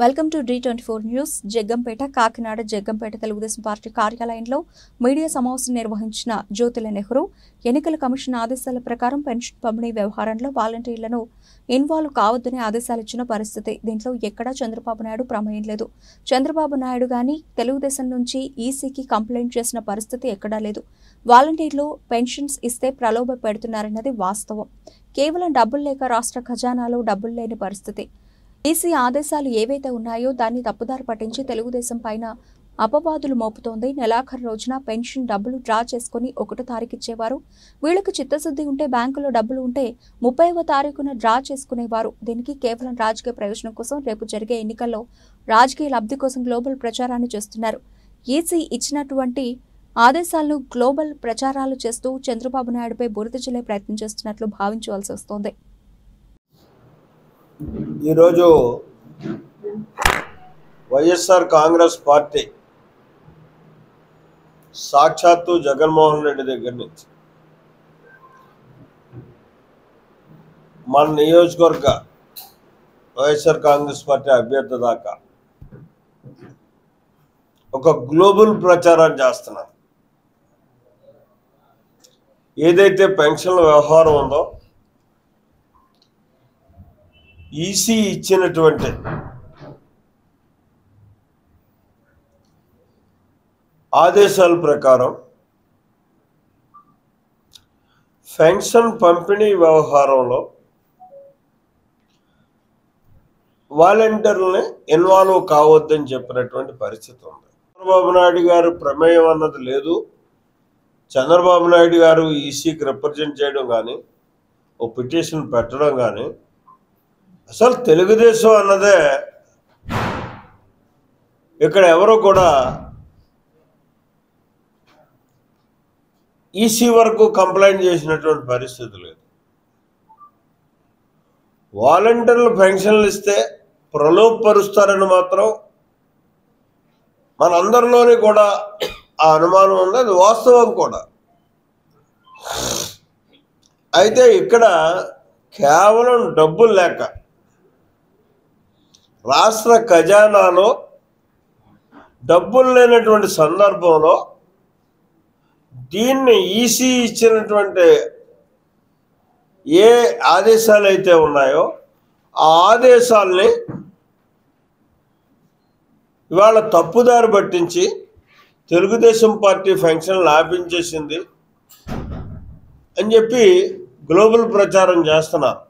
Welcome to D24 news. Jaggampeta Kakinada Jaggampeta Telugu Desam party కార్యాలయంలో media సమావేశం నిర్వహించిన జ్యోతుల నెహ్రూ ఎన్నికల కమిషన్ ఆదేశాల ప్రకారం పెన్షన్ పంపిణీ వ్యవహారంలో వాలంటీర్లను ఇన్వాల్వ్ కావద్దని ఆదేశాలు ఇచ్చిన పరిస్థితి. దీంట్లో ఎక్కడా చంద్రబాబు నాయుడు ప్రమేయం లేదు. చంద్రబాబు నాయుడు గాని తెలుగుదేశం నుంచి ఈసీకి కంప్లైంట్ చేసిన పరిస్థితి ఎక్కడా లేదు. వాలంటీర్లు పెన్షన్స్ ఇస్తే ప్రలోభ పెడుతున్నారన్నది వాస్తవం. కేవలం డబ్బులు లేక రాష్ట్ర ఖజానాలో డబ్బులు లేని పరిస్థితి. ఈసీ ఆదేశాలు ఏవైతే ఉన్నాయో దాన్ని తప్పుదారి పట్టించి తెలుగుదేశం పైన అపవాదులు మోపుతోంది. నెలాఖరు రోజున పెన్షన్ డబ్బులు డ్రా చేసుకుని 1వ తారీఖు ఇచ్చేవారు. వీళ్లకు చిత్తశుద్ధి ఉంటే బ్యాంకులో డబ్బులు ఉంటే 30వ తారీఖున డ్రా చేసుకునేవారు. దీనికి కేవలం రాజకీయ ప్రయోజనం కోసం రేపు జరిగే ఎన్నికల్లో రాజకీయ లబ్ధి కోసం గ్లోబల్ ప్రచారాన్ని చేస్తున్నారు. ఈసీ ఇచ్చినటువంటి ఆదేశాలను గ్లోబల్ ప్రచారాలు చేస్తూ చంద్రబాబు నాయుడుపై బురద జల్లే ప్రయత్నం చేస్తున్నట్లు భావించవలసి వస్తోంది. ఈరోజు వైఎస్ఆర్ కాంగ్రెస్ పార్టీ సాక్షాత్తు జగన్మోహన్ రెడ్డి దగ్గర నుంచి మన నియోజకవర్గ వైఎస్ఆర్ కాంగ్రెస్ పార్టీ అభ్యర్థి దాకా ఒక గ్లోబల్ ప్రచారం చేస్తున్నారు. ఏదైతే పెన్షన్ల వ్యవహారం ఉందో ఈసీ ఇచ్చినటువంటి ఆదేశాల ప్రకారం పెన్షన్ పంపిణీ వ్యవహారంలో వాలంటీర్లని ఇన్వాల్వ్ కావద్దని చెప్పినటువంటి పరిస్థితి ఉంది. చంద్రబాబు నాయుడు గారు ప్రమేయం అన్నది లేదు. చంద్రబాబు నాయుడు గారు ఈసీకి రిప్రజెంట్ చేయడం కానీ ఓ పిటిషన్ పెట్టడం కానీ అసలు తెలుగుదేశం అన్నదే ఇక్కడ ఎవరో కూడా ఈసీ వరకు కంప్లైంట్ చేసినటువంటి పరిస్థితి లేదు. వాలంటీర్లు పెన్షన్లు ఇస్తే ప్రలోభపరుస్తారని మాత్రం మనందరిలోని కూడా ఆ అనుమానం ఉంది. అది వాస్తవం కూడా. అయితే ఇక్కడ కేవలం డబ్బులు లేక రాష్ట్ర ఖజానాలో డబ్బులు లేనటువంటి సందర్భంలో దీన్ని ఈసీ ఇచ్చినటువంటి ఏ ఆదేశాలు అయితే ఉన్నాయో ఆ ఆదేశాలని ఇవాళ తప్పుదారి పట్టించి తెలుగుదేశం పార్టీ పెన్షన్లు ఆపించేసింది అని చెప్పి గ్లోబల్ ప్రచారం చేస్తున్నారు.